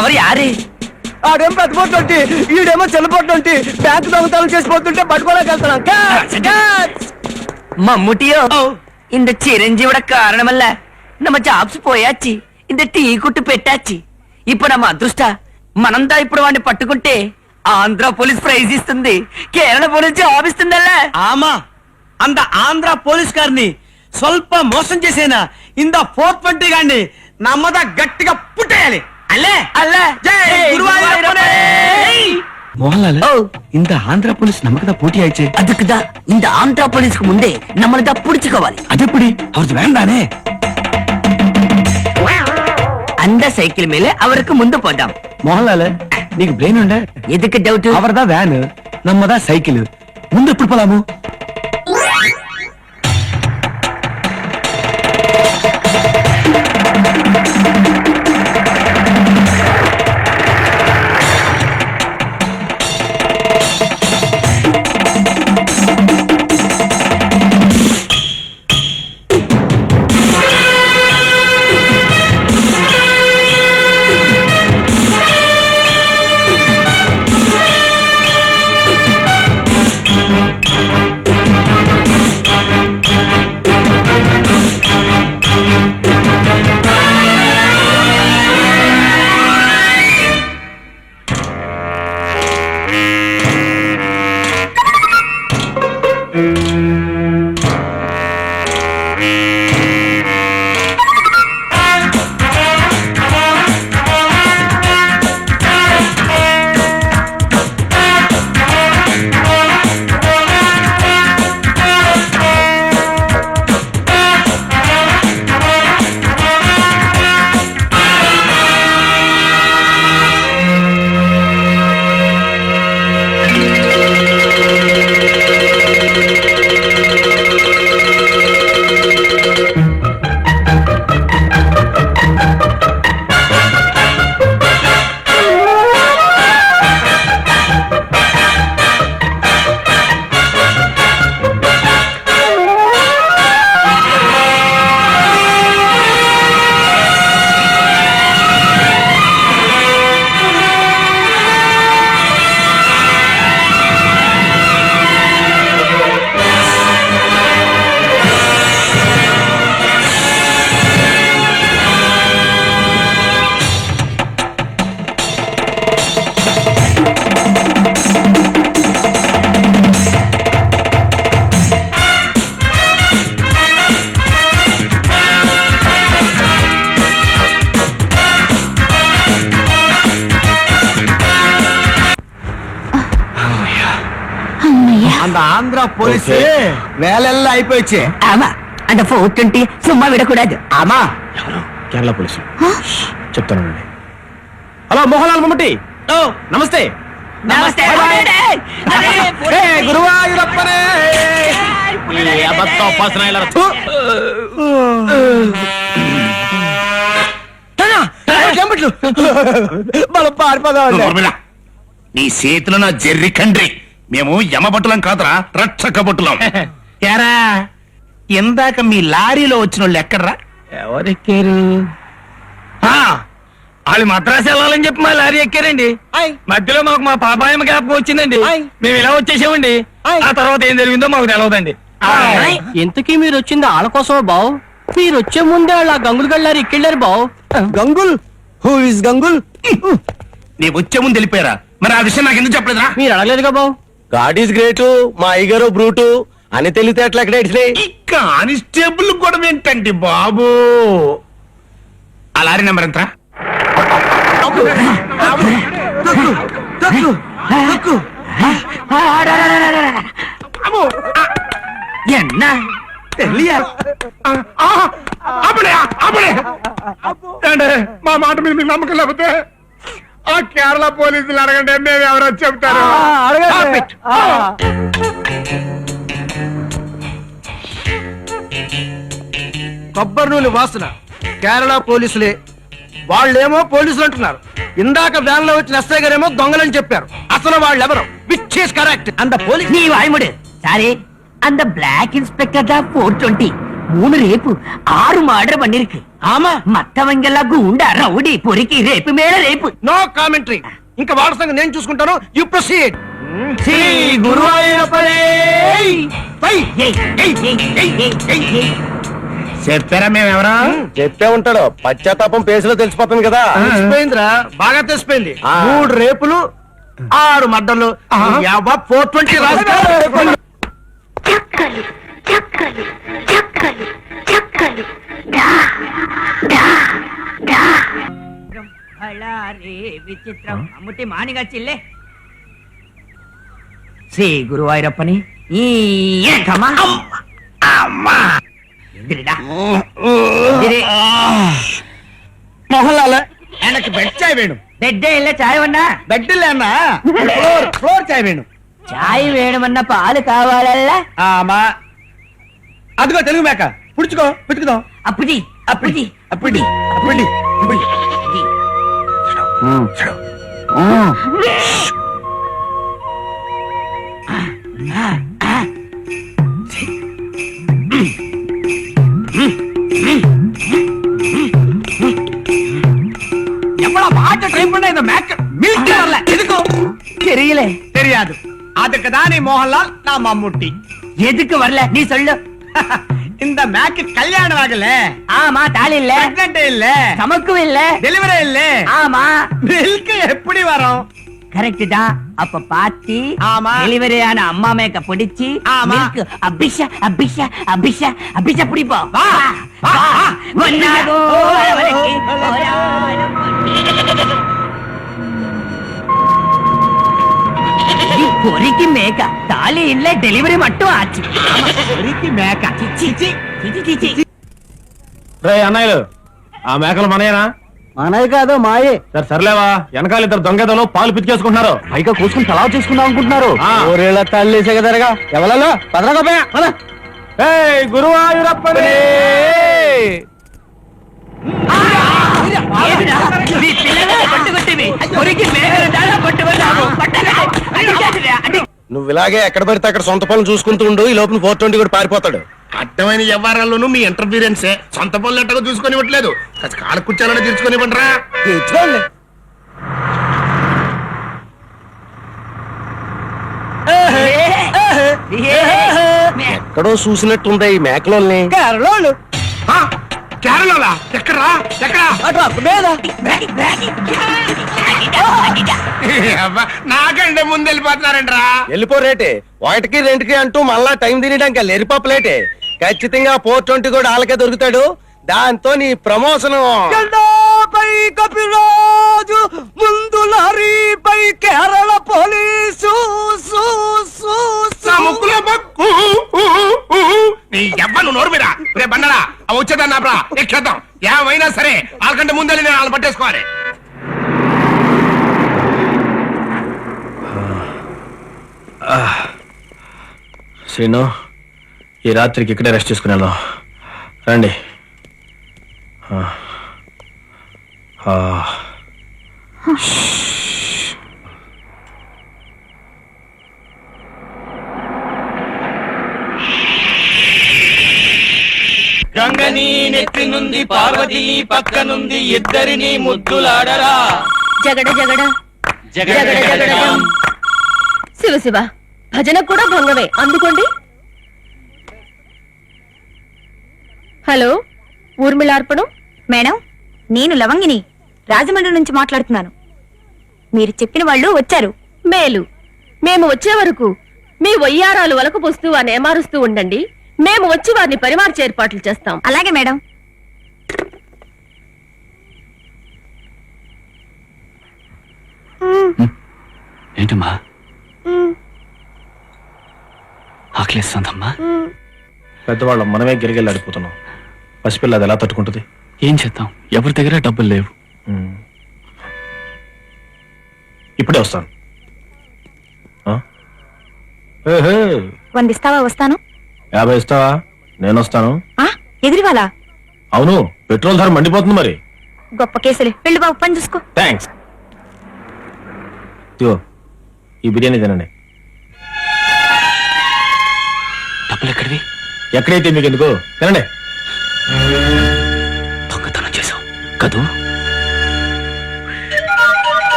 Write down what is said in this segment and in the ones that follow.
Hour యారే? ఆడేమో పెద్దపోతుంటే ఈడేమో చెల్లపోతుంటే bank దొంగతనం చేసిపోతుంటే పట్టుకోలేకెళ్తున్నాం. மம்முட்டியோ இந்த சிரஞ்சீவோட காரணமல்ல நம்ம జాబ్స్ పోయాచి இந்த టీ కుట్టు పెట్టాచి ఇప్పుడు நம்ம అదృష్ట మనందా ఇప్పుడు వాడిని పట్టుకుంటే ఆంధ్ర పోలీస్ ప్రైజ్ ఇస్తుంది, కేరళ పోలీస్ జాబ్ ఇస్తుందల్ల. ఆమా అంత ఆంధ్ర పోలీస్ గారిని స్వల్ప మోసం చేసేనా ఇంత 420 గాని నమ్మద గట్టిగా పుట్టేయాలి. అల్లే అల్లే జై గురువాయూరప్పనే. மோகன்லால் இந்த ஆந்திரா போலீஸ் நமக்கு தான் போட்டி ஆயிடுச்சு. அதுக்குதான் இந்த ஆந்திரா போலீஸ்க்கு முன்னே நம்மள தான் புடிச்சுக்கோవాలి. அது எப்படி? அவருக்கு வேண்டானே. அந்த சைக்கிள் மேல அவருக்கு முந்து போட்டாம். மோகன்லால் నీకు బ్రెయిన్ ఉండే? ఎదుకు డౌట్? అవరదా వ్యాన్, నమ్మదా సైకిల్. ముందు ఎప్పుడు పోదాము? அந்த ஆந்திரா போலீஸ் வேலையெல்லாம் అయిపోయిచ్చే. ஆமா அந்த 420 சும்மா விடக்கூடாது. ఆమా కేరళ పోలీసు చెప్తాను. హలో మోహన్లాల్ మమ్మటి. నమస్తే. నమస్తే. గురువాయూరప్పనే. మనం పారిపోదాం. నీ చేతిలో నా జెర్రి కండ్రి. మేము యమబట్టులం కాదురా, రక్షక బట్టులం. యారా ఇందాక మీ లారీలో వచ్చిన వాళ్ళు ఎక్కడ్రా? ఎవరెక్కారు? వాళ్ళు మద్రాసు వెళ్ళాలని చెప్పి మా లారీ ఎక్కారండి. మధ్యలో మాకు మా పాపాయమ్మ జ్ఞాపకం వచ్చిందండి. మేము ఇలా వచ్చేసామండి. ఆ తర్వాత ఏం జరిగిందో మాకు తెలియదండి. ఎంతకీ మీరు వచ్చింది వాళ్ళ కోసమా బావు? మీరు వచ్చే ముందే వాళ్ళ గంగులు గళ్ళారు ఇక్కెళ్ళారు బావు. గంగుల్? Who is Gangul? నీ వచ్చే ముందు వెళ్ళిపోయారా? మరి ఆ విషయం నాకు ఎందుకు చెప్పలేదురా? మీరు అడగలేదుగా బావు. గాడ్ ఈస్ గ్రేట్, మా అయ్యగారు బ్రూటు అని తెలితే అట్లా ఎక్కడ ఇచ్చినాయి. కానిస్టేబుల్ కూడా ఏంటండి బాబు? ఆ లారీ నెంబర్ ఎంత? என்ன మా మాట మీద మీకు నమ్మకం లేకపోతే ఆ కేరళ పోలీసులు అడగండి, మేము ఎవరో చెప్తారు. కొబ్బరి నూనె వాసన కేరళ పోలీసులే. వాళ్ళేమో పోలీసులు అంటున్నారు. ఇందాక వ్యాన్ లో వచ్చిన ఎస్ఐ గారేమో దొంగలని చెప్పారు. అసలు వాళ్ళు ఎవరు? Which is correct? అంత పోలీస్ நீ வாய்முடு. சாரி, அந்த பிளாக் இன்ஸ்பெக்டர் தான் 420. 3 ரேப்பு 6 மர்டர் பண்ணிருக்கு. ఆమా மத்தவங்கெல்லாம் குண்டா ரவுடி பொறுக்கி ரேப்பு மேல ரேப்பு. No commentary. ఇంకా వాళ్ళ సంగతి నేను చూసుకుంటాను. You proceed. శ్రీ గురువాయూరప్పనే చెప్పారా మేమెవరా? చెప్పే ఉంటాడు. పశ్చాత్తాపం పేసులో తెలిసిపోతుంది కదా. తెలిసిపోయిందిరా, బాగా తెలిసిపోయింది. 3 రేపులు 6 మడ్డలు 420 రాసుకో. చక్కలు చక్కలు చక్కలు చక్కలు డా డా డా అలారే విచిత్రం అమ్ముటి మానిగా చిల్లే. శ్రీ గురువాయూరప్పని ఈ ఏకమా అమ్మా ఎదిరిడా ఎదిరి మొహల్లాల எனக்கு బెడ్ చాయ్ వేణు. బెడ్డే ఇల్ల చాయ్ వన్నా బెడ్ లేనా ఫ్లోర్ చాయ్ వేణు. చాయ్ వేయడమన్న పాలు కావాలల్లా. ఆమా అదిగో తెలుగు మేక పుడుచుకో పెట్టుకుదాం. అప్పుది అప్పుది అప్పుడి అప్పుడి అప్పుడి. எவ்வளவு பாட்ட ட்ரை பண்ண இந்த மேக் மில்க் வரல எதுக்கு தெரியல. தெரியாது. அதுக்கு தான் நீ மோகன்லால் நான் மம்முட்டி. எதுக்கு வரல நீ சொல்லு. இந்த மேக்கு கல்யாணம் ஆகல, ஆமா தாலி இல்ல, பிரெக்னன்ட் இல்ல, சமக்கும் இல்ல, டெலிவரி இல்ல. ஆமா மில்க் எப்படி வரும்? கரெக்ட் தான். அப்ப பாத்தி ஆமா. டெலிவரி ஆன அம்மா மேக்க பிடிச்சி ஆமா. மில்க் அபிஷா அபிஷா அபிஷா அபிஷா பிடிப்போம். வா, வா, வா. ஒன்னாகோ அவனுக்கு போராடும் பொறிக்கு மேக்கா தாலி இல்ல டெலிவரி மட்டும் ஆச்சு. பொறிக்கு మేక. చిచి చిచి చిచి రే అన్నయ్యలు, ఆ మేకలు మనయేనా? మనది కాదు మాయే. సరే సర్లేవా, వెనకాల 2 దొంగదలు పాలు పితికేసుకుంటున్నారు. పైగా కూర్చుని తలావ్ చేసుకుందాం అనుకుంటున్నారు. ఆ. ఊరేళ్ళ తల్లేసే కదరగా ఎవరలో పదరకపోయా పద. ఏయ్ గురువాయూరప్పనే! ఏమిరా? నీ పిల్లలను పట్టుకొట్టివి పొరికి మేకలు దాడా పట్టుకున్నావు. నువ్వు ఇలాగే ఎక్కడ పడితే అక్కడ సొంత పనులు చూసుకుంటూ ఉండు. ఈ లోపల 420 కూడా పారిపోతాడు. అడ్డమైన వ్యవహారాల్లోనూ మీ ఇంటర్ఫీరెన్సే. సొంత పనులు ఎట్టగా చూసుకొని ఇవ్వట్లేదు. కాళ్ళ కూర్చోాలని తీర్చుకొని ఇవ్వండిరా. తెచ్చుకోండి. ఎక్కడో చూసినట్టుంది ఈ మేకలోల్ని. కేరళోళ్ళు ఆ, కేరళలా? ఎక్కడా ఎక్కడా? అటు మీద అబ్బా, నాకంటే ముందు వెళ్ళిపోతున్నారంటరా. వెళ్ళిపో రేటే. 1కి 2కి అంటూ మళ్ళా టైం తినడానికి లేరిపోపలేటే. ఖచ్చితంగా 420 కూడా వాళ్ళకే దొరుకుతాడు. దాంతో నీ ప్రమోషన్. పై కపిరాజు ముందు లారీపై కేరళ పోలీసు నా ముక్కులో నీ ఎవ్వను నోరు మీద రే బండరా వచ్చేదాన్ని ఆపరా. ఎక్కేద్దాం. ఏమైనా సరే వాళ్ళకంటే ముందెళ్ళి నేను వాళ్ళు పట్టేసుకోవాలి. శ్రీను, ఈ రాత్రికి ఇక్కడే రెస్ట్ చేసుకుని వెళ్దాం రండి. గంగని నెత్తి నుండి పార్వతి పక్కనుంది ఇద్దరిని ముద్దులాడరా. జగడ జగడ జగడ జగడ శివ శివ భజన కూడా భంగమే. అందుకోండి. హలో, ఊర్మిళార్పణం మేడం. నేను లవంగిని రాజమండ్రి నుంచి మాట్లాడుతున్నాను. మీరు చెప్పిన వాళ్ళు వచ్చారు. మేలు. మేము వచ్చే వరకు మీ వయ్యారాలు వలకపోస్తూ అని ఏమారుస్తూ ఉండండి. మేము వచ్చి వారిని పరిమార్చే ఏర్పాట్లు చేస్తాం. అలాగే మేడం. ఏంటమ్మా ఆకలిస్తుందమ్మా? పెద్దవాళ్ళం మనమే గిరిగిల్లాడిపోతున్నాం. పసిపిల్ల అది ఎలా తట్టుకుంటుంది? ఏం చేద్దాం, ఎవరి దగ్గర డబ్బులు లేవు. ఇప్పుడే వస్తాను. వందిస్తావా? వస్తాను. 50 ఇస్తావా? నేను వస్తాను. ఎదిరివాలా? అవును, పెట్రోల్ ధర మండిపోతుంది మరి. గొప్ప కేసులే. వెళ్ళి బాబు పని చూసుకో. థ్యాంక్స్. ఇదిగో ఈ బిర్యానీ తినండి. డబ్బులు ఎక్కడివి? ఎక్కడైతే మీకు ఎందుకు తినండి. కదూ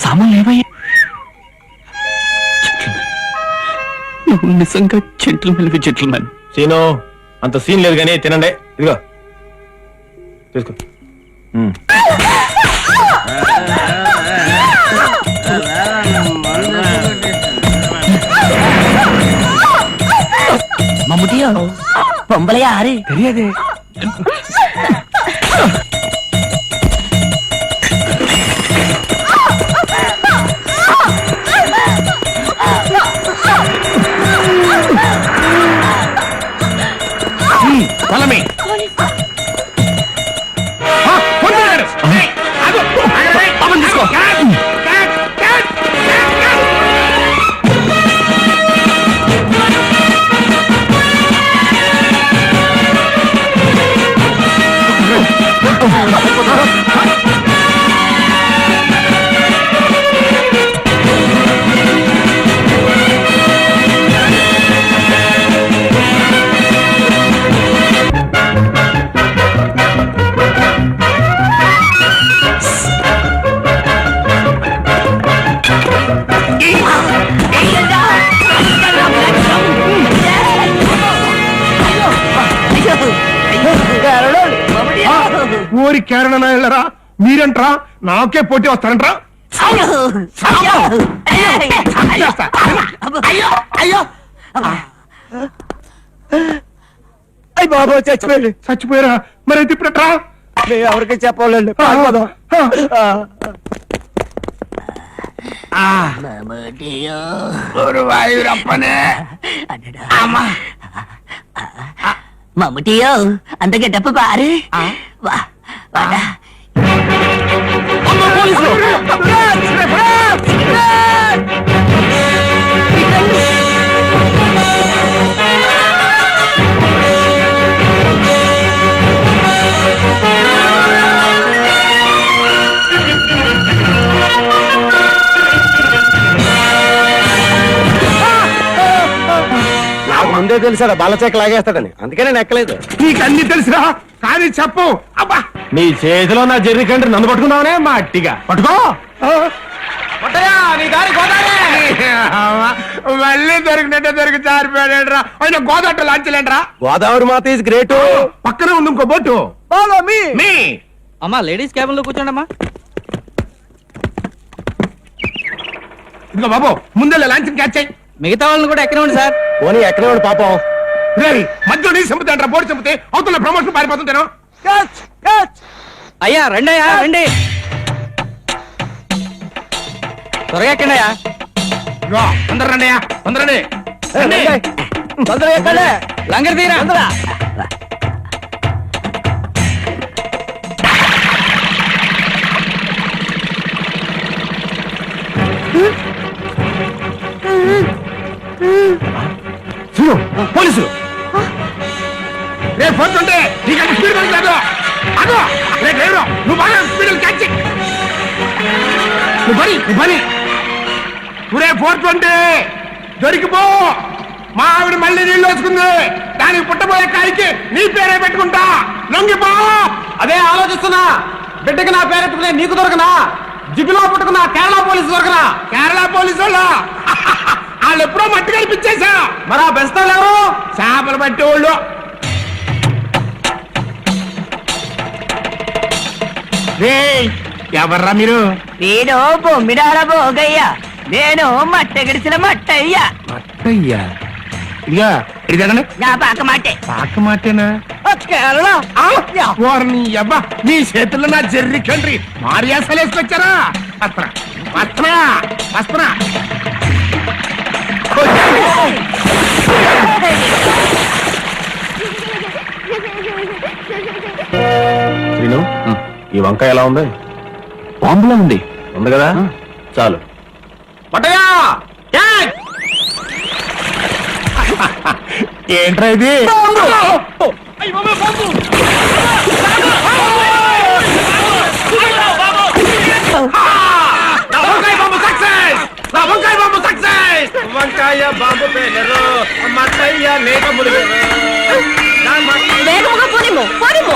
సామాన్లు ఏమయ్యా? నువ్వు నిజంగా జెంటిల్మెన్. సీను అంత సీన్ లేదు కానీ తినండి. ఇదిగో తీసుకో. మమ్ముటియో పొంబలే ఆరు తెలియదే. పొలమే ఊరి కేరళ నాయలరా మీరంట్రా నాకే పోటీ వస్తారంట్రా. అయ్యి బాబు చచ్చిపోయాడు. చచ్చిపోయారా? మరి అయితే ఇప్పుడట్రా ఎవరికి చెప్పవాలండి. మమ్ముటియో అంత గెటప్ప పారు వా వాడా నాకు ముందే తెలుసాడు బాలచేక లాగేస్తాడని, అందుకే నేను ఎక్కలేదు. నీకు అన్ని తెలుసురా కానీ చెప్పు. అబ్బా నీ చేతిలో నా జెర్రీ కంటే నన్ను పట్టుకున్నావనే మా అట్టిగా పట్టుకో. మళ్ళీ దొరికినట్టే దొరికి జారిపోయాడరా. ఆయన గోదాట లాంచలేంట్రా. గోదావరి మాత ఈజ్ గ్రేట్. పక్కనే ఉంది ఇంకో బోటు. మీ అమ్మా లేడీస్ క్యాబిన్ లో కూర్చోండి. ఇదిగో బాబు ముందే లాంఛన్ క్యాచ్ అయ్యి. మిగతా వాళ్ళని కూడా ఎక్కనివ్వండి సార్. పోనీ ఎక్కడే పాపం. రేయ్ మధ్యలో నీ చంపుతాంట్రా, బోర్డు చంపితే అవుతున్న ప్రమోషన్ పారిపోతుంటేనో. అయ్యా రండి అయ్యా రండి, త్వరగా ఎక్కండి అయ్యా. ఇదిగో అందరు రండి తొందరండి. తొందరగా ఎక్కండి. లంగర్ తీరా. పోలీసులు రేపు పోతుంటే నీకంటే స్పీడ్ కాదు. అదో రేపు డ్రైవరు నువ్వు బాగా స్పీడ్ క్యాచ్ నువ్వు పని రే 420 దొరికిపో. మా ఆవిడ మళ్ళీ నీళ్ళు వేసుకుంది. దానికి పుట్టబోయే కాయకి నీ పేరే పెట్టుకుంటా. లొంగిపో. అదే ఆలోచిస్తున్నా. బిడ్డకి నా పేరెట్టుకునే నీకు దొరకనా? జిబిలో పుట్టుకున్నా కేరళ పోలీసు దొరకనా? కేరళ పోలీసు వాళ్ళు ఎప్పుడో మట్టి కనిపించేశా. మరి ఆ బెస్తాలు ఎవరు? చేపలు పట్టే వాళ్ళు. ఎవర్రా మీరు? నేను బొమ్మిడాల బోగయ్యా, నేను మట్ట గడిచిన మట్టయ్యా. మట్టయ్యా ఇదిగా ఇదిగండి. నా పాక మాటే పాక మాటేనా? కేరళ వారిని అబ్బా నీ చేతుల్లో నా జర్రి కండ్రి మారియాసలు వేసుకొచ్చారా? వస్త్రా వస్త్రా వస్త్రా. శ్రీను ఈ వంకాయ ఎలా ఉంది? బాంబులా ఉంది. ఉంది కదా, చాలు. పట్టయా ఏంట్రా ఇది? వంకాయ బాంబు పేలరు మట్టయ్య లేక ములుగురు వేగముగా పోనిము పోనిము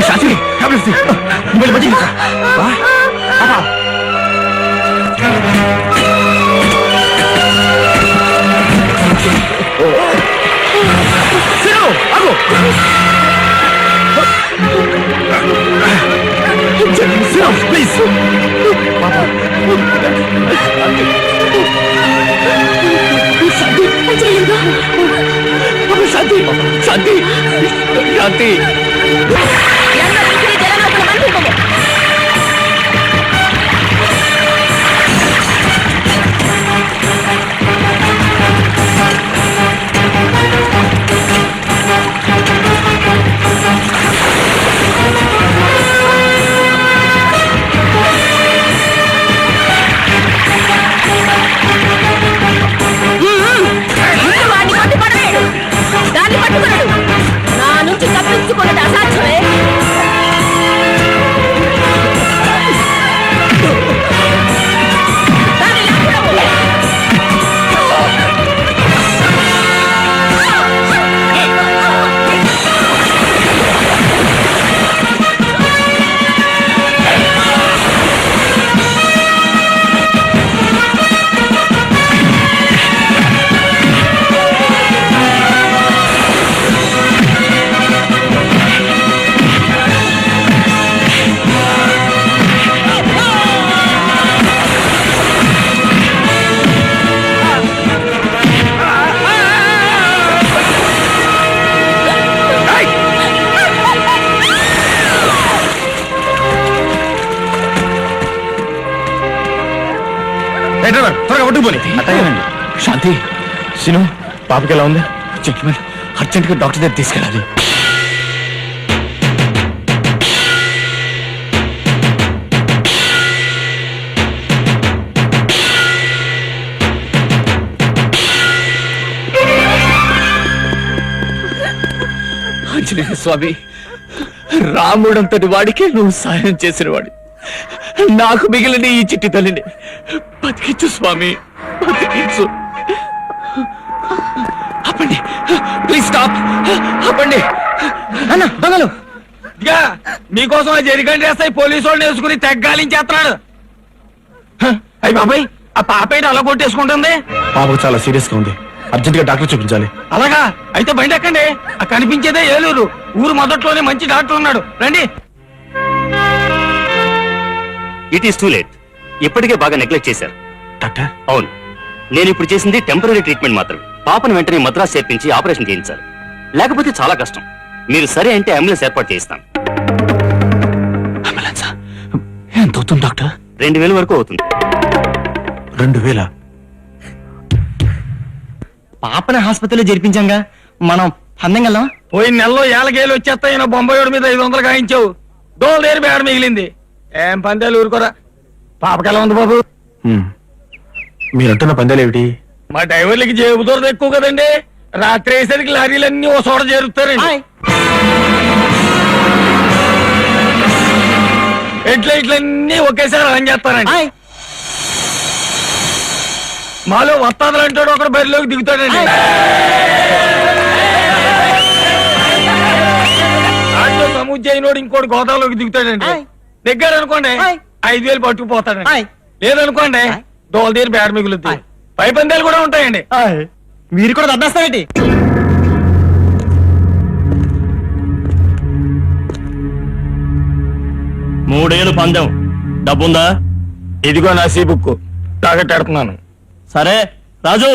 శాంతి ప్లీజ్ శాంతి శాంతి శాంతి దాన్ని పట్టుకున్నాడు నా నుంచి తప్పించుకున్నది అసాధ్యమే దాన్ని లాక్కురావు. త్వరగా పట్టుకుపోని అట్టగానండి శాంతి సిను పాపకి ఎలా ఉంది జెంట్మెన్ అర్జెంట్ గా డాక్టర్ దగ్గర తీసుకెళ్ళాలి ఆంజనేయ స్వామి రాముడంతటి వాడికే నువ్వు సాయం చేసిన వాడి నాకు మిగిలిన ఈ చిట్టి తల్లిని బతికించు స్వామి బతికించు ఆపండి ప్లీజ్ స్టాప్ ఆపండి అన్న దొంగలు ఇదిగా మీకోసం జరిగండి వేస్తాయి పోలీసు వాళ్ళు వేసుకుని తెగ్గాలించేస్తున్నాడు అయ్యి బాబాయ్ ఆ పాప ఏంటి అలా కొట్టేసుకుంటుంది పాపకు చాలా సీరియస్ గా ఉంది అర్జెంట్ గా డాక్టర్ చూపించాలి అలాగా అయితే బండి ఎక్కండి ఆ కనిపించేదే ఏలూరు ఊరు మొదట్లోనే మంచి డాక్టర్ ఉన్నాడు రండి. It is too late. ఇప్పటికే బాగా నెగ్లెక్ట్ చేశారు. డాక్టర్ అవును, నేను ఇప్పుడు చేసింది టెంపరీ ట్రీట్మెంట్ మాత్రమే. పాపను వెంటనే మద్రాసు చేర్పించి ఆపరేషన్ చేయించాలి. లేకపోతే చాలా కష్టం. మీరు సరే అంటే అంబులెన్స్ ఏర్పాటు చేయిస్తాను. అంబులెన్స్ ఎంత అవుతుంది డాక్టర్? 2000 వరకు అవుతుంది. 2000? పాపని హాస్పిటల్లో జరిపించాంగా మనం పందెం గల్లం. పోయిన నెలలో ఏళ్ళకేళ్ళు వచ్చేస్తాయి బొంబాయి మీద 500 గాయించావు. డోల్ దేరి బేడ మిగిలింది. ఏం పందేలు ఊరుకోరా. పాపకి ఎలా ఉంది బాబు? మీరంటున్న పందాలు ఏమిటి? మా డ్రైవర్లకి జేబు దూరం ఎక్కువ కదండి. రాత్రి అయ్యేసరికి లారీలన్నీ ఓ చోట చేరుతారండి. ఇట్లన్నీ ఒకేసారి రన్ చేస్తారండి. మాలో వస్తాదులు అంటాడు ఒకడు బరిలోకి దిగుతాడండి. దాంట్లో సముజ్జయినోడు ఇంకోటి గోదావరిలోకి దిగుతాడండి. దగ్గర అనుకోండి 5000 పట్టుకుపోతాడండి. లేదనుకోండి డోల్ తీరు బేడ మిగులుద్ది. పై పందాలు కూడా ఉంటాయండి. మీరు కూడా దద్దేస్తారండి. మూడేళ్ళు పందెం. డబ్బుందా? ఇదిగో నా సీ బుక్ తాగట్టెడుతున్నాను. సరే రాజు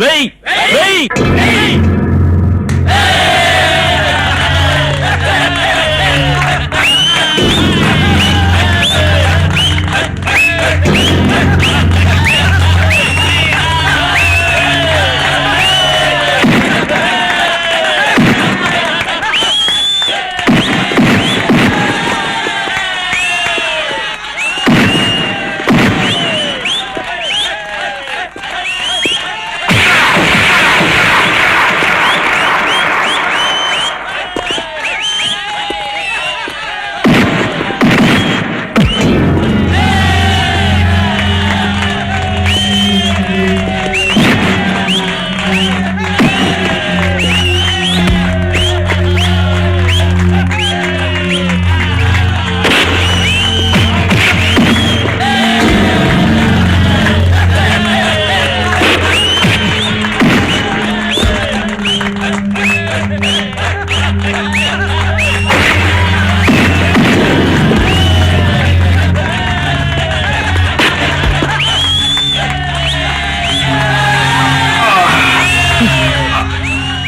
వెయ్ వెయ్.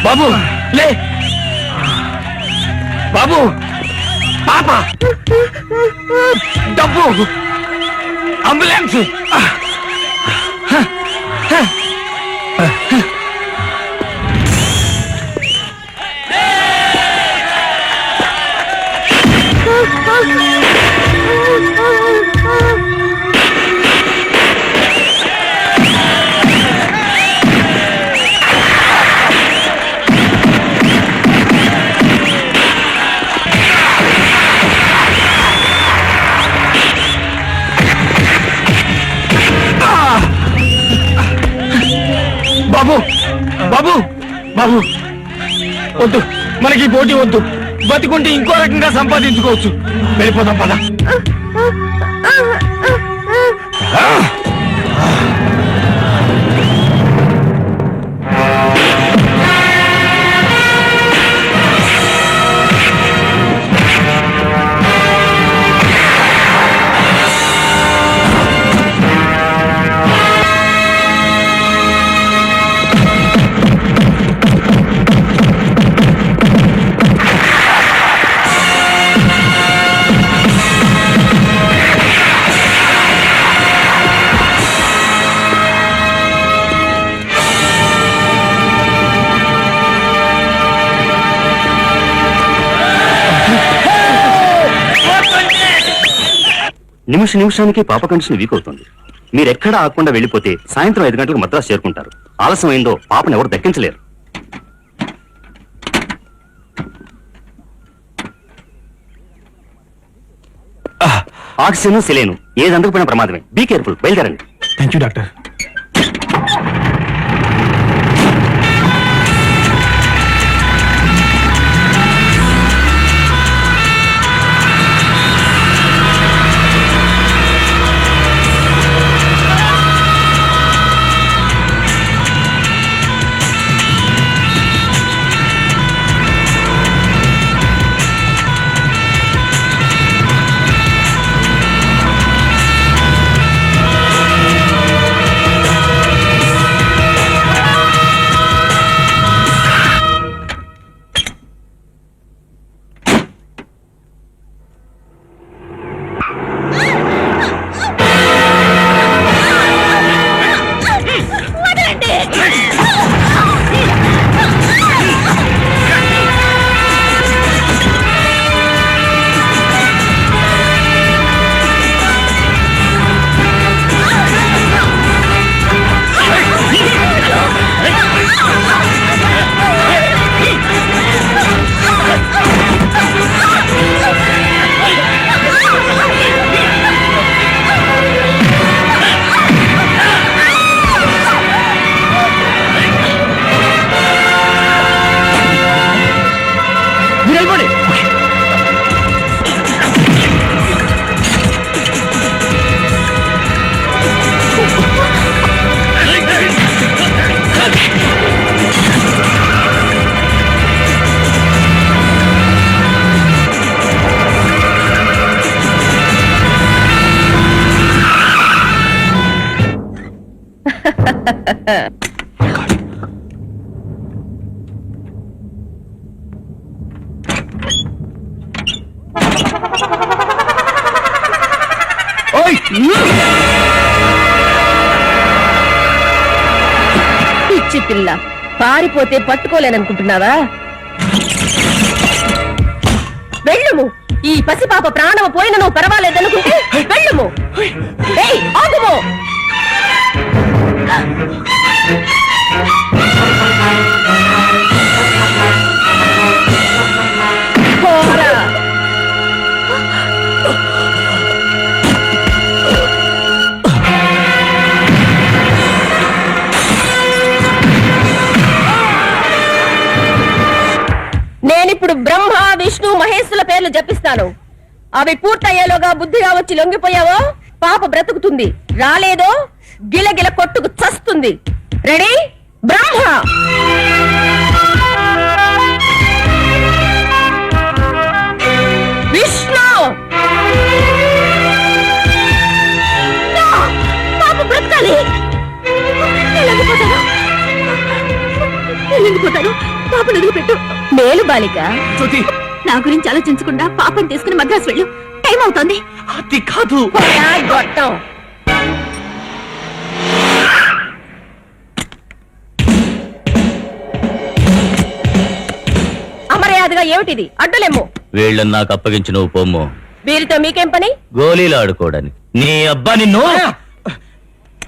బాబు లే బాబు పాప డబ్బు అంబులెన్స్ బాబు బాబు బాబు వద్దు మనకి పోటీ వద్దు బతికుంటే ఇంకో రకంగా సంపాదించుకోవచ్చు వెళ్ళిపోదాం పద నిమిషానికి పాప కండిషన్ వీక్ అవుతుంది. మీరెక్కడా ఆగకుండా వెళ్ళిపోతే సాయంత్రం 5 గంటలకు మద్రాసు చేరుకుంటారు. ఆలస్యం అయిందో పాపను ఎవరు దక్కించలేరు. ఆక్సిజన్ సెలేను ఏది అందకపోయినా ప్రమాదమే. Be careful. బయలుదేరండి. Thank you doctor. పిచ్చి పిల్ల, పారిపోతే పట్టుకోలేననుకుంటున్నావా? వెళ్ళుము. ఈ పసిపాప ప్రాణము పోయిన నువ్వు పర్వాలేదనుకుంటే వెళ్ళుము. ఏయ్, ఆగుము. పోరా. నేనిప్పుడు బ్రహ్మ, విష్ణు, మహేశ్వరుల పేర్లు జపిస్తాను. అవి పూర్తయ్యేలోగా బుద్ధిగా వచ్చి లొంగిపోయావో పాప బ్రతుకుతుంది. రాలేదో గిలగిల కొట్టుకు చస్తుంది. రెడీ? బ్రహ్మ, విష్ణు, పాప బ్రతకాలి. వెళ్ళిపోతాను. పాపను వదిలిపెట్టు. మేలు బాలిక, జ్యోతి నా గురించి ఆలోచించకుండా పాపను తీసుకుని మద్రాసు వెళ్ళు. టైం అవుతోంది. అది కాదు. గొట్టం. అమర్యాదగా ఏమిటిది? అడ్డులేమో. వీళ్ళని నాకు అప్పగించి నువ్వు పొమ్ము. వీరితో మీకేం పని? గోళీలు ఆడుకోవడానికి. నీ అబ్బా నిన్ను.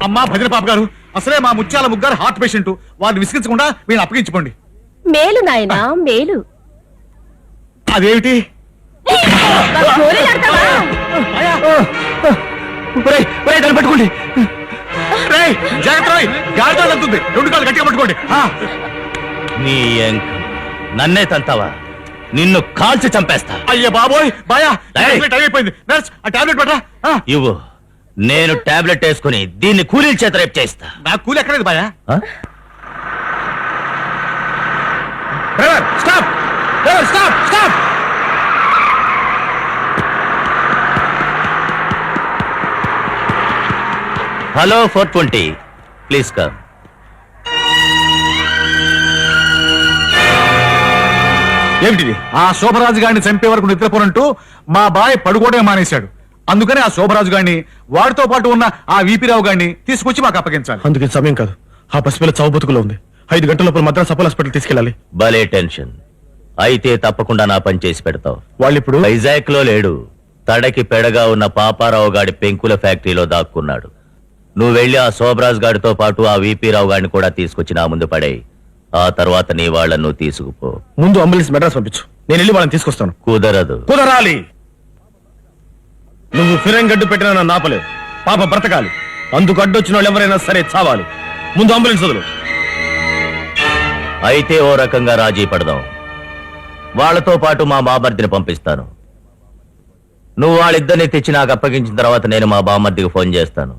అమ్మా భద్ర పాప గారు, అసలే మా ముత్యాల ముగ్గారు హార్ట్ పేషెంట్, వారిని విసిగించకుండా వీళ్ళని అప్పగించుకోండి. మేలు నాయనా, మేలు. అదేమిటి? గోలీలాడతావా? పట్టుకోండి. జాగ్రత్త, గాడితో తగ్గుతుంది. 2 కాళ్ళు గట్టిగా పట్టుకోండి. నీ ఎంక నన్నే తంతావా? నిన్ను కాల్చి చంపేస్తా. అయ్యే బాబోయ్, బాయా ఏయ్! టైం అయిపోయింది. నర్స్, ఆ టాబ్లెట్ పట్టరా. ఇవ్వు. నేను టాబ్లెట్ వేసుకుని దీన్ని కూలీల చేత రేపు చేస్తా. నాకు కూలి ఎక్కలేదు బాయా. ఆ? Driver stop, driver stop, stop. Hello 420, please come. ఏమిటిది? ఆ శోభరాజు గారిని చంపే వరకు నిద్రపోనంటూ మా బాయ్ పడుకోవడమే మానేశాడు. అందుకని ఆ శోభరాజు గారిని, వాడితో పాటు ఉన్న ఆ వీపీరావు గారిని తీసుకొచ్చి మాకు అప్పగించాలి. అందుకే సమయం కాదు. ఆ పసిపిల్ల చావు బతుకులో ఉంది. 5 గంటల లోపల మద్రాస్ అపోలో హాస్పిటల్ తీసుకెళ్ళాలి. భలే టెన్షన్. అయితే తప్పకుండా నా పని చేసి పెడతావు. వాళ్ళు ఇప్పుడు వైజాగ్ లో లేడు. తడకి పెడగా ఉన్న పాపారావు గాడి పెంకుల ఫ్యాక్టరీలో దాక్కున్నాడు. నువ్వు వెళ్ళి ఆ శోభరాజు గాడితో పాటు ఆ వీపీరావు గారిని కూడా తీసుకొచ్చి నా ముందు పడేయి. ఆ తర్వాత నీ వాళ్ళను నువ్వు తీసుకుపో. ముందు అంబులెన్స్ మెడ్రాస్ పంపించు, నేను వెళ్ళి వాళ్ళని తీసుకొస్తాను. కుదరదు. కుదరాలి. నువ్వు ఫిరంగడ్డు పెట్టినా నన్ను ఆపలేవు. పాప బ్రతకాలి. అందుకు అడ్డొచ్చిన వాళ్ళు ఎవరైనా సరే చావాలి. ముందు అంబులెన్స్ వదులు. అయితే ఓ రకంగా రాజీ పడదాం. వాళ్ళతో పాటు మా బామర్దిని పంపిస్తాను. నువ్వు వాళ్ళిద్దరిని తెచ్చి నాకు అప్పగించిన తర్వాత నేను మా బామర్దికి ఫోన్ చేస్తాను.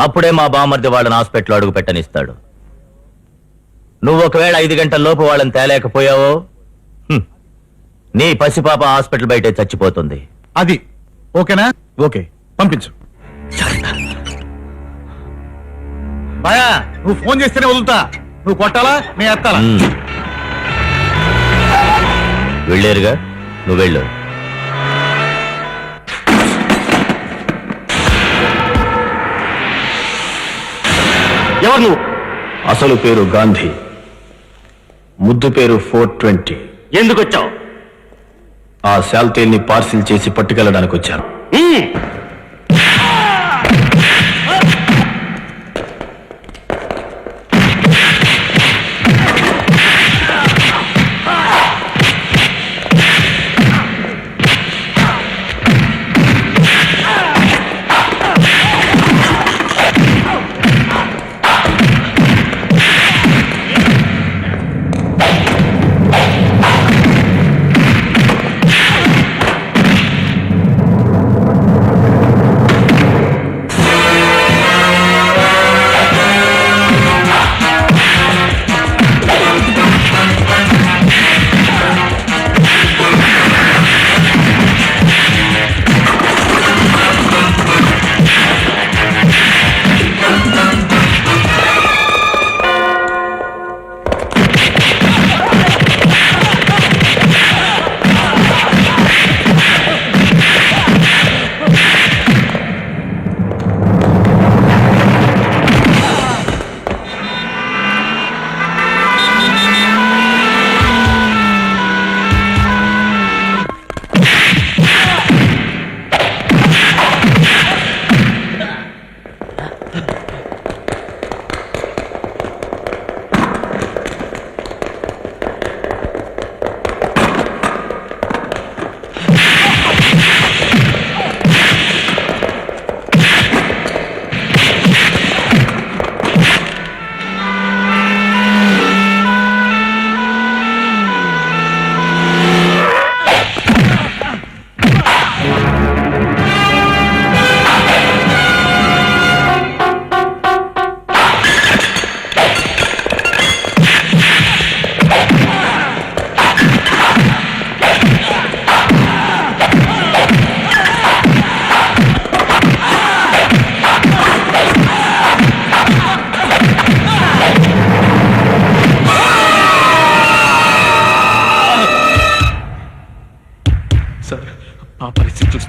అప్పుడే మా బామర్ది వాళ్ళని హాస్పిటల్ అడుగు పెట్టనిస్తాడు. నువ్వు ఒకవేళ 5 గంటల లోపు వాళ్ళని తేలేకపోయావో నీ పసిపాప హాస్పిటల్ బయటే చచ్చిపోతుంది. అది ఓకేనా? ఓకే, పంపించు. బాయా, నువ్వు ఫోన్ చేస్తేనే వదులుతా. నువ్వు కొట్టాలా, నేను ఎత్తాలా? వెళ్ళారుగా, నువ్వు వెళ్ళు. ఎవరు నువ్వు? అసలు పేరు గాంధీ, ముద్దు పేరు 420. ఎందుకు వచ్చావు? ఆ శాల్తేల్ని పార్సిల్ చేసి పట్టుకెళ్ళడానికి వచ్చాను.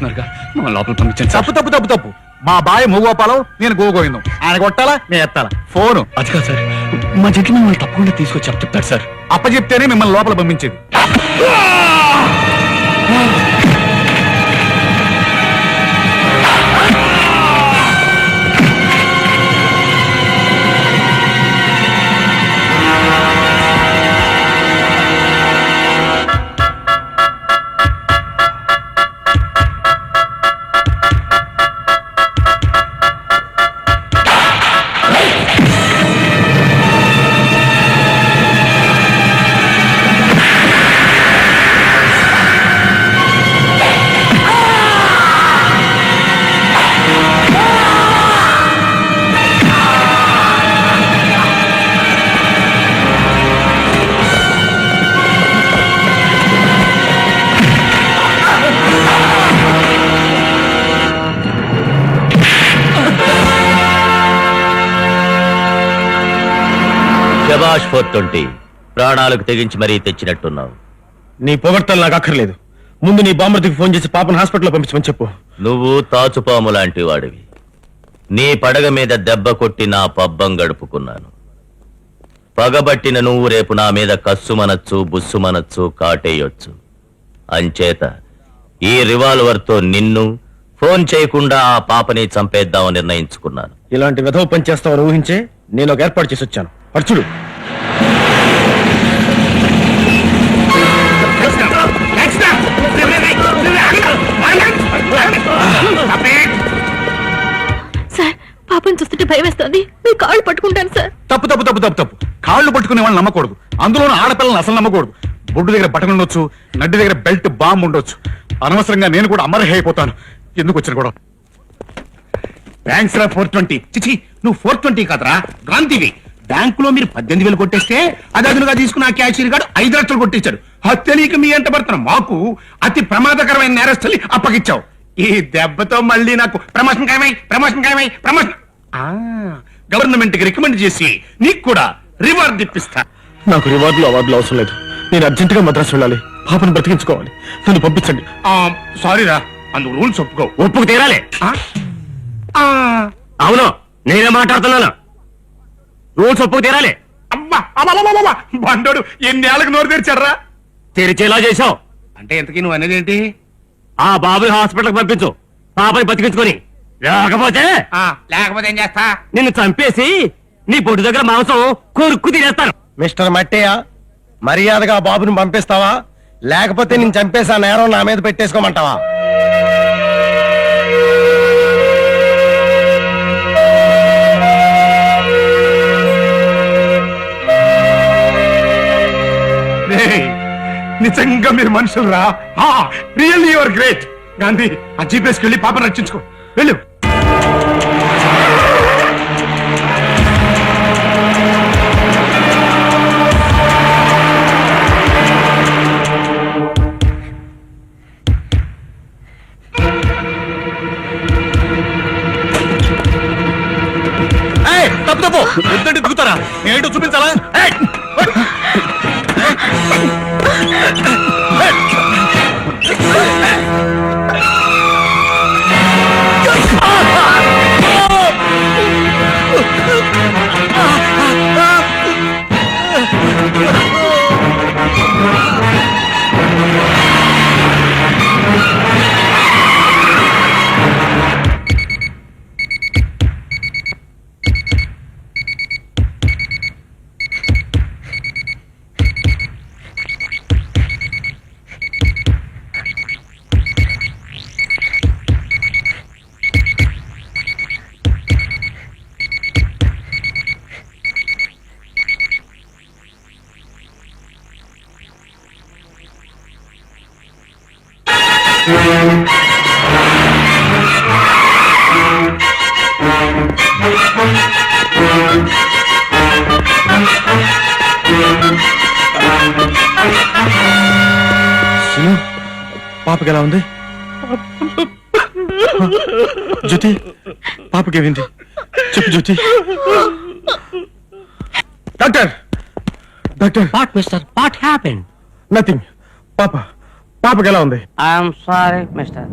చేస్తున్నారుగా మా లోపల పంపించండి తప్పు తప్పు తప్పు తప్పు మా బాయ్ మూగోపాలం నేను గోగోవిందం ఆయన కొట్టాలా నేను ఎత్తాలా ఫోను అది కాదు సార్ మా జట్లు మిమ్మల్ని తప్పకుండా తీసుకొచ్చి చెప్తారు సార్ అప్పచెప్తేనే మిమ్మల్ని లోపల పంపించేది శభాష్ 420 ప్రాణాలకు తెగించి మరీ తెచ్చినట్టున్నావు. నీ పొగడ్తలు నాకు అక్కర్లేదు. ముందు నీ బామ్మర్దికి ఫోన్ చేసి పాపను హాస్పిటల్లో పంపించమని చెప్పు. నువ్వు తాచుపాము లాంటి వాడివి. నీ పడగ మీద దెబ్బ కొట్టి నా పబ్బం గడుపుకున్నాను. పగబట్టిన నువ్వు రేపు నా మీద కస్సుమనొచ్చు, బుస్సుమనొచ్చు, కాటేయొచ్చు. అంచేత ఈ రివాల్వర్తో నిన్ను ఫోన్ చేయకుండా ఆ పాపని చంపేద్దామని నిర్ణయించుకున్నాను. ఇలాంటి విధవ పని చేస్తావని ఊహించే నేను ఒక ఏర్పాటు చేసి వచ్చాను. అర్చుడు సార్ పాపని చూస్తుంటే భయం వేస్తుంది. మీ కాళ్ళు పట్టుకుంటాను సార్. తప్పు తప్పు తప్పు తప్పు తప్పు కాళ్ళు పట్టుకునే వాళ్ళని నమ్మకూడదు. అందులోనూ ఆడపిల్లలను అసలు నమ్మకూడదు. బొడ్డు దగ్గర బటన్ ఉండొచ్చు, నడ్డి దగ్గర బెల్ట్ బాంబు ఉండొచ్చు. అనవసరంగా నేను కూడా అమరహే అయిపోతాను. ఎందుకు వచ్చిన కూడా థ్యాంక్స్ రా 420. చిచి నువ్వు 420 కాదరా, గాంధీవి. బ్యాంకులో మీరు 18,000 కొట్టేస్తే అది అదునుగా తీసుకున్న ఆ క్యాషియర్ గారు 5 లక్షలు కొట్టించాడు. అది తెలియక మీ ఎంట పడుతున్న మాకు అతి ప్రమాదకరమైన నేరస్తుల్ని అప్పగిచ్చావు. ఈ దెబ్బతో మళ్ళీ నాకు ప్రమోషన్ ప్రమోషన్ గవర్నమెంట్ కి రికమెండ్ చేసి నీకు కూడా రివార్డ్ ఇప్పిస్తా. నాకు రివార్డులు అవార్డులు అవసరం లేదు. నేను అర్జెంటుగా మద్రాసు వెళ్ళాలి. పాపను బ్రతికించుకోవాలి. నన్ను పంపించండి. సారీ రా, అందుకు రూల్స్ ఒప్పుకో. ఒప్పుకు తీరాలి. అవును, నేనే మాట్లాడుతున్నాను. రూల్స్ ఒప్పుకు తీరాలి. అబ్బా బండోడు ఎన్నేళ్ళకి నోరు తెరిచారా? తెరిచేలా చేశావు అంటే ఎంతకీ నువ్వు అనేది ఏంటి? ఆ బాబుని హాస్పిటల్కి పంపించు. పాపని బతికించుకొని, లేకపోతే లేకపోతే ఏం చేస్తా? నిన్ను చంపేసి నీ పొట్టు దగ్గర మాంసం కొరుక్కు తినేస్తాను. మిస్టర్ మట్టయ్య, మర్యాదగా బాబుని పంపిస్తావా, లేకపోతే నేను చంపేసి ఆ నేరం నా మీద పెట్టేసుకోమంటావా? నిజంగా మీరు మనుషులు రా. Really your great. గాంధీ, ఆ జీపీఎస్కి వెళ్ళి పాపను రక్షించుకో. వెళ్ళు. తప్పు తప్పు వద్దంటే దిగుతారా? నేనేంటో చూపించాలా? పాపకి ఎలా ఉంది? జ్యోతి, పాపకి ఏమైంది చెప్పు Jyothi. Doctor doctor. What mister, what happened? Nothing. పాపకి ఎలా ఉంది? ఐఎమ్ సారీ మిస్టర్,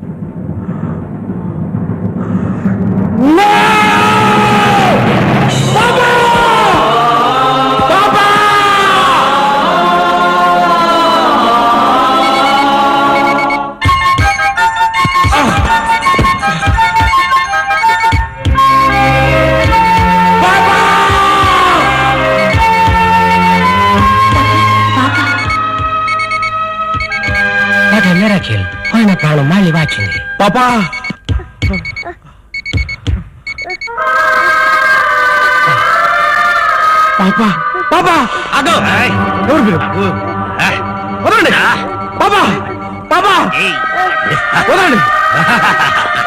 అంకిల్ పోయిన ప్రాణం మళ్ళీ వాచింది పాపా పాపా పాపా అగో ఎవరు మీరు వదలండి పాపా పాపా వదలండి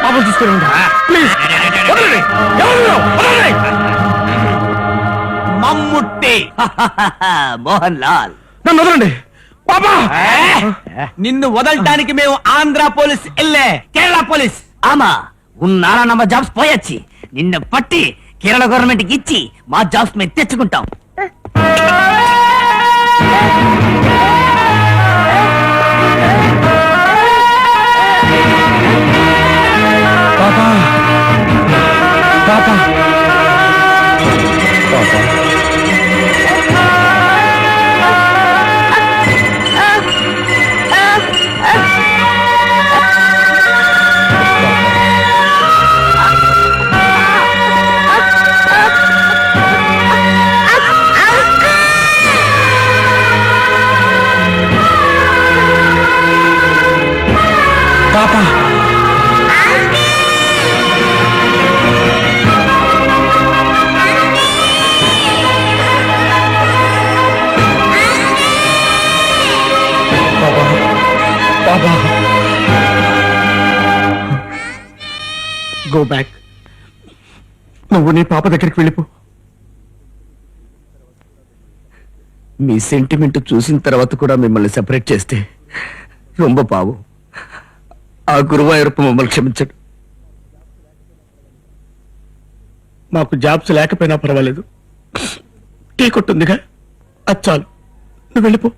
పాప తీసుకుని ప్లీజ్ వదలండి ఎవరు మీరు? వదలండి మమ్ముట్టి మోహన్ లాల్ నన్ను వదలండి పాపా నిన్ను వదలటానికి మేము ఆంధ్ర పోలీస్ ఎల్లే కేరళ పోలీస్ ఆమా ఉన్నారా నమ్మ జాబ్స్ పోయొచ్చి నిన్ను పట్టి కేరళ గవర్నమెంట్ కి ఇచ్చి మా జాబ్స్ మేము తెచ్చుకుంటాం పాపా పాపా పాపా పాపా గో బ్యాక్ నువ్వు నీ పాప దగ్గరికి వెళ్ళిపో మీ సెంటిమెంట్ చూసిన తర్వాత కూడా మిమ్మల్ని సెపరేట్ చేస్తే రొంబ పావు ఆ గురువాయూరప్ప మమ్మల్ని క్షమించడు మాకు జాబ్స్ లేకపోయినా పర్వాలేదు, టీ కొట్టుందిగా అది చాలు, నువ్వు వెళ్ళిపో.